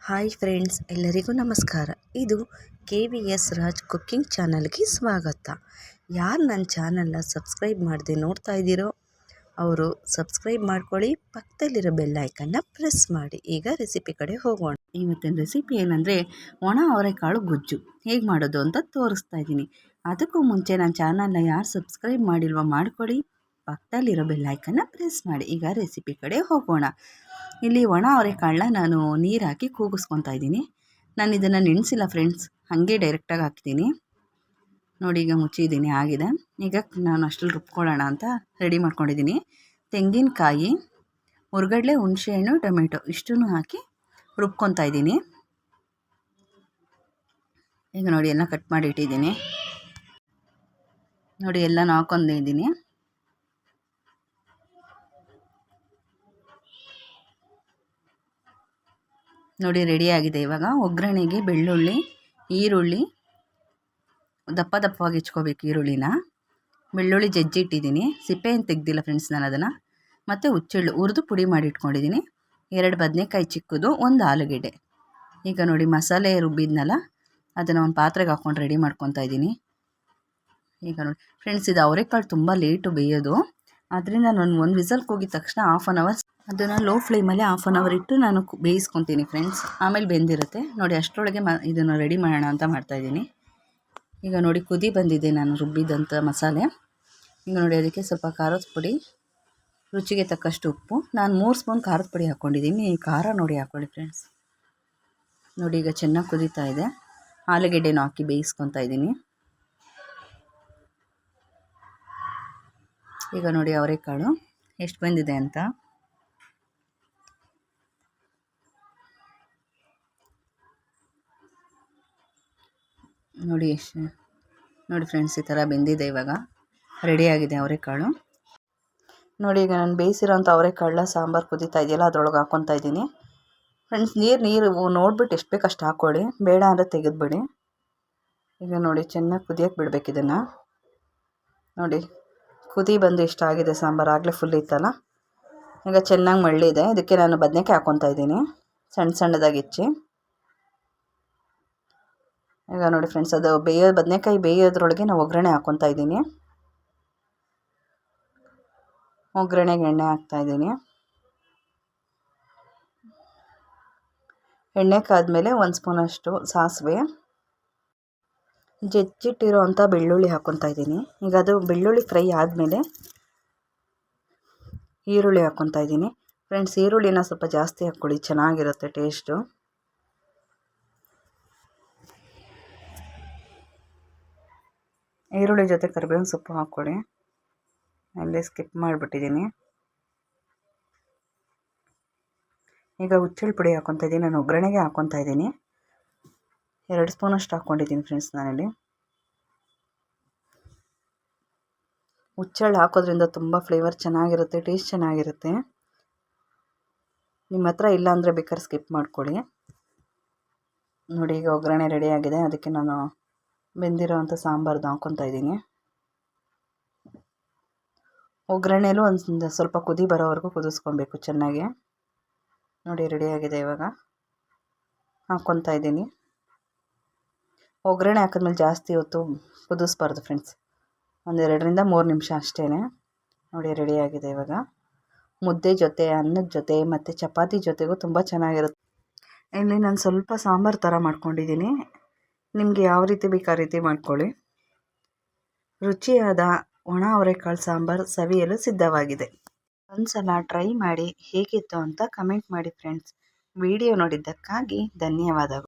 Hi friends, ಎಲ್ಲರಿಗೂ ನಮಸ್ಕಾರ. ಇದು KVS ರಾಜ್ ಕುಕ್ಕಿಂಗ್ ಚಾನಲ್ಗೆ ಸ್ವಾಗತ. ಯಾರು ನನ್ನ ಚಾನಲ್ನ ಸಬ್ಸ್ಕ್ರೈಬ್ ಮಾಡದೆ ನೋಡ್ತಾ ಇದ್ದೀರೋ ಅವರು ಸಬ್ಸ್ಕ್ರೈಬ್ ಮಾಡ್ಕೊಳ್ಳಿ, ಪಕ್ಕದಲ್ಲಿರೋ ಬೆಲ್ ಐಕನ್ನ ಪ್ರೆಸ್ ಮಾಡಿ. ಈಗ ರೆಸಿಪಿ ಕಡೆ ಹೋಗೋಣ. ಇವತ್ತಿನ ರೆಸಿಪಿ ಏನಂದರೆ ಒಣ ಅವರೆಕಾಳು ಗೊಜ್ಜು ಹೇಗೆ ಮಾಡೋದು ಅಂತ ತೋರಿಸ್ತಾ ಇದ್ದೀನಿ. ಅದಕ್ಕೂ ಮುಂಚೆ ನನ್ನ ಚಾನಲ್ನ ಯಾರು ಸಬ್ಸ್ಕ್ರೈಬ್ ಮಾಡಿಲ್ವೋ ಮಾಡ್ಕೊಳ್ಳಿ, ಪಕ್ಕದಲ್ಲಿರೋ ಬೆಲ್ ಐಕನ್ನ ಪ್ರೆಸ್ ಮಾಡಿ. ಈಗ ರೆಸಿಪಿ ಕಡೆ ಹೋಗೋಣ. ಇಲ್ಲಿ ಒಣ ಅವರೆಕಾಳನ್ನ ನಾನು ನೀರು ಹಾಕಿ ಕೂಗಿಸ್ಕೊತಾ ಇದ್ದೀನಿ. ನಾನು ಇದನ್ನು ನೆನೆಸಿಲ್ಲ ಫ್ರೆಂಡ್ಸ್, ಹಾಗೆ ಡೈರೆಕ್ಟಾಗಿ ಹಾಕ್ತೀನಿ. ನೋಡಿ, ಈಗ ಮುಚ್ಚಿದ್ದೀನಿ, ಆಗಿದೆ. ಈಗ ನಾನು ಅಷ್ಟರಲ್ಲಿ ರುಬ್ಕೊಳ್ಳೋಣ ಅಂತ ರೆಡಿ ಮಾಡ್ಕೊಂಡಿದ್ದೀನಿ. ತೆಂಗಿನಕಾಯಿ, ಹುರ್ಗಡ್ಲೆ, ಹುಣಸೆಹಣ್ಣು, ಟೊಮೆಟೊ ಇಷ್ಟನ್ನು ಹಾಕಿ ರುಬ್ಕೊತಾ ಇದ್ದೀನಿ. ಈಗ ನೋಡಿ, ಎಲ್ಲ ಕಟ್ ಮಾಡಿ ಇಟ್ಟಿದ್ದೀನಿ. ನೋಡಿ, ಎಲ್ಲ ಹಾಕೊಂಡಿದ್ದೀನಿ. ನೋಡಿ, ರೆಡಿಯಾಗಿದೆ. ಇವಾಗ ಒಗ್ಗರಣೆಗೆ ಬೆಳ್ಳುಳ್ಳಿ, ಈರುಳ್ಳಿ ದಪ್ಪ ದಪ್ಪವಾಗಿ ಹೆಚ್ಕೋಬೇಕು. ಈರುಳ್ಳಿನ ಬೆಳ್ಳುಳ್ಳಿ ಜಜ್ಜಿಟ್ಟಿದ್ದೀನಿ, ಸಿಪ್ಪೆ ಏನು ತೆಗ್ದಿಲ್ಲ ಫ್ರೆಂಡ್ಸ್ ನಾನು ಅದನ್ನು. ಮತ್ತು ಹುಚ್ಚೆಳ್ಳು ಹುರಿದು ಪುಡಿ ಮಾಡಿ ಇಟ್ಕೊಂಡಿದ್ದೀನಿ. 2 ಬದನೆಕಾಯಿ ಚಿಕ್ಕದು, 1 ಆಲೂಗೆಡ್ಡೆ. ಈಗ ನೋಡಿ, ಮಸಾಲೆ ರುಬ್ಬಿದ್ನಲ್ಲ ಅದನ್ನು ಒಂದು ಪಾತ್ರೆಗೆ ಹಾಕ್ಕೊಂಡು ರೆಡಿ ಮಾಡ್ಕೊತಾ ಇದ್ದೀನಿ. ಈಗ ನೋಡಿ ಫ್ರೆಂಡ್ಸ್, ಇದು ಅವರೆಕಾಳು ತುಂಬ ಲೇಟು ಬೇಯೋದು. ಅದರಿಂದ ನಾನು ಒಂದು ವಿಸಲ್ ಕೂಗಿದ ತಕ್ಷಣ 1/2 ಅವರ್ ಅದನ್ನು ಲೋ ಫ್ಲೇಮಲ್ಲಿ 1/2 ಅವರ್ ಇಟ್ಟು ನಾನು ಬೇಯಿಸ್ಕೊತೀನಿ ಫ್ರೆಂಡ್ಸ್. ಆಮೇಲೆ ಬೆಂದಿರುತ್ತೆ. ನೋಡಿ, ಅಷ್ಟರೊಳಗೆ ಇದನ್ನು ರೆಡಿ ಮಾಡೋಣ ಅಂತ ಮಾಡ್ತಾಯಿದ್ದೀನಿ. ಈಗ ನೋಡಿ, ಕುದಿ ಬಂದಿದೆ ನಾನು ರುಬ್ಬಿದಂಥ ಮಸಾಲೆ. ಈಗ ನೋಡಿ, ಅದಕ್ಕೆ ಸ್ವಲ್ಪ ಖಾರದ ಪುಡಿ, ರುಚಿಗೆ ತಕ್ಕಷ್ಟು ಉಪ್ಪು. ನಾನು 3 ಸ್ಪೂನ್ ಖಾರದ ಪುಡಿ ಹಾಕ್ಕೊಂಡಿದ್ದೀನಿ. ಖಾರ ನೋಡಿ ಹಾಕ್ಕೊಳ್ಳಿ ಫ್ರೆಂಡ್ಸ್. ನೋಡಿ, ಈಗ ಚೆನ್ನಾಗಿ ಕುದೀತಾ ಇದೆ. ಆಲೂಗೆಡ್ಡೆನೂ ಹಾಕಿ ಬೇಯಿಸ್ಕೊತಾ ಇದ್ದೀನಿ. ಈಗ ನೋಡಿ ಅವರೆಕಾಳು ಎಷ್ಟು ಬಂದಿದೆ ಅಂತ. ನೋಡಿ ನೋಡಿ ಫ್ರೆಂಡ್ಸ್, ಈ ಥರ ಬೆಂದಿದೆ. ಇವಾಗ ರೆಡಿಯಾಗಿದೆ ಅವರೆಕಾಳು. ನೋಡಿ, ಈಗ ನಾನು ಬೇಯಿಸಿರೋಂಥ ಅವರೆಕಾಳನ್ನ ಸಾಂಬಾರು ಕುದೀತಾ ಇದೆಯಲ್ಲ ಅದರೊಳಗೆ ಹಾಕ್ಕೊತಾ ಇದ್ದೀನಿ ಫ್ರೆಂಡ್ಸ್. ನೀರು ನೋಡ್ಬಿಟ್ಟು ಎಷ್ಟು ಬೇಕು ಅಷ್ಟು ಹಾಕ್ಕೊಳ್ಳಿ, ಬೇಡ ಅಂದರೆ ತೆಗೆದುಬಿಡಿ. ಈಗ ನೋಡಿ, ಚೆನ್ನಾಗಿ ಕುದಿಯೋಕ್ಕೆ ಬಿಡಬೇಕು ಇದನ್ನು. ನೋಡಿ, ಕುದಿ ಬಂದು ಇಷ್ಟ ಆಗಿದೆ ಸಾಂಬಾರು, ಆಗಲೇ ಫುಲ್ ಇತ್ತಲ್ಲ. ಈಗ ಚೆನ್ನಾಗಿ ಮಳ್ಳಿದೆ. ಇದಕ್ಕೆ ನಾನು ಬದನೆಕಾಯಿ ಹಾಕ್ಕೊತಾ ಇದ್ದೀನಿ, ಸಣ್ಣ ಸಣ್ಣದಾಗಿ ಹೆಚ್ಚಿ. ಈಗ ನೋಡಿ ಫ್ರೆಂಡ್ಸ್, ಅದು ಬದನೆಕಾಯಿ ಬೇಯೋದ್ರೊಳಗೆ ನಾವು ಒಗ್ಗರಣೆ ಹಾಕ್ಕೊತಾ ಇದ್ದೀನಿ. ಒಗ್ಗರಣೆಗೆ ಎಣ್ಣೆ ಹಾಕ್ತಾಯಿದ್ದೀನಿ. ಎಣ್ಣೆ ಕಾದ್ಮೇಲೆ 1 ಸ್ಪೂನಷ್ಟು ಸಾಸಿವೆ, ಜಜ್ಜಿಟ್ಟಿರೋ ಅಂಥ ಬೆಳ್ಳುಳ್ಳಿ ಹಾಕ್ಕೊತಾ ಇದ್ದೀನಿ. ಈಗ ಅದು ಬೆಳ್ಳುಳ್ಳಿ ಫ್ರೈ ಆದಮೇಲೆ ಈರುಳ್ಳಿ ಹಾಕ್ಕೊತಾ ಇದ್ದೀನಿ ಫ್ರೆಂಡ್ಸ್. ಈರುಳ್ಳಿನ ಸ್ವಲ್ಪ ಜಾಸ್ತಿ ಹಾಕ್ಕೊಳ್ಳಿ, ಚೆನ್ನಾಗಿರುತ್ತೆ ಟೇಸ್ಟು. ಈರುಳ್ಳಿ ಜೊತೆ ಕರಿಬೇವಿನ ಸೊಪ್ಪು ಹಾಕ್ಕೊಳ್ಳಿ. ಅಲ್ಲೇ ಸ್ಕಿಪ್ ಮಾಡಿಬಿಟ್ಟಿದ್ದೀನಿ. ಈಗ ಹುಚ್ಚೆಳ್ಳು ಪುಡಿ ಹಾಕ್ಕೊತಾ ಇದ್ದೀನಿ. ನಾನು ಒಗ್ಗರಣೆಗೆ ಹಾಕ್ಕೊತಾ ಇದ್ದೀನಿ. 2 ಸ್ಪೂನಷ್ಟು ಹಾಕ್ಕೊಂಡಿದ್ದೀನಿ ಫ್ರೆಂಡ್ಸ್ ನಾನಿಲ್ಲಿ. ಹುಚ್ಚೆಳ್ಳು ಹಾಕೋದ್ರಿಂದ ತುಂಬ ಫ್ಲೇವರ್ ಚೆನ್ನಾಗಿರುತ್ತೆ, ಟೇಸ್ಟ್ ಚೆನ್ನಾಗಿರುತ್ತೆ. ನಿಮ್ಮ ಹತ್ರ ಇಲ್ಲ ಅಂದರೆ ಬೇಕಾದ್ರೆ ಸ್ಕಿಪ್ ಮಾಡ್ಕೊಳ್ಳಿ. ನೋಡಿ, ಈಗ ಒಗ್ಗರಣೆ ರೆಡಿಯಾಗಿದೆ. ಅದಕ್ಕೆ ನಾನು ಬೆಂದಿರೋ ಅಂಥ ಸಾಂಬಾರ್ದು ಹಾಕ್ಕೊತಾ ಇದ್ದೀನಿ. ಒಗ್ಗರಣೆಲೂ ಒಂದು ಸ್ವಲ್ಪ ಕುದಿ ಬರೋವರೆಗೂ ಕುದಿಸ್ಕೊಬೇಕು ಚೆನ್ನಾಗಿ. ನೋಡಿ, ರೆಡಿಯಾಗಿದೆ. ಇವಾಗ ಹಾಕ್ಕೊತಾ ಇದ್ದೀನಿ. ಒಗ್ಗರಣೆ ಹಾಕಿದ್ಮೇಲೆ ಜಾಸ್ತಿ ಹೊತ್ತು ಕುದಿಸ್ಬಾರ್ದು ಫ್ರೆಂಡ್ಸ್, ಒಂದು 2ರಿಂದ 3 ನಿಮಿಷ ಅಷ್ಟೇ. ನೋಡಿ, ರೆಡಿಯಾಗಿದೆ. ಇವಾಗ ಮುದ್ದೆ ಜೊತೆ, ಅನ್ನದ ಜೊತೆ ಮತ್ತು ಚಪಾತಿ ಜೊತೆಗೂ ತುಂಬ ಚೆನ್ನಾಗಿರುತ್ತೆ. ಇಲ್ಲಿ ನಾನು ಸ್ವಲ್ಪ ಸಾಂಬಾರು ಥರ ಮಾಡ್ಕೊಂಡಿದ್ದೀನಿ. ನಿಮಗೆ ಯಾವ ರೀತಿ ಬೇಕು ಆ ರೀತಿ ಮಾಡ್ಕೊಳ್ಳಿ. ರುಚಿಯಾದ ಒಣ ಅವರೆಕಾಳು ಸಾಂಬಾರು ಸವಿಯಲು ಸಿದ್ಧವಾಗಿದೆ. ಒಂದ್ಸಲ ಟ್ರೈ ಮಾಡಿ ಹೇಗಿತ್ತು ಅಂತ ಕಮೆಂಟ್ ಮಾಡಿ ಫ್ರೆಂಡ್ಸ್. ವಿಡಿಯೋ ನೋಡಿದ್ದಕ್ಕಾಗಿ ಧನ್ಯವಾದಗಳು.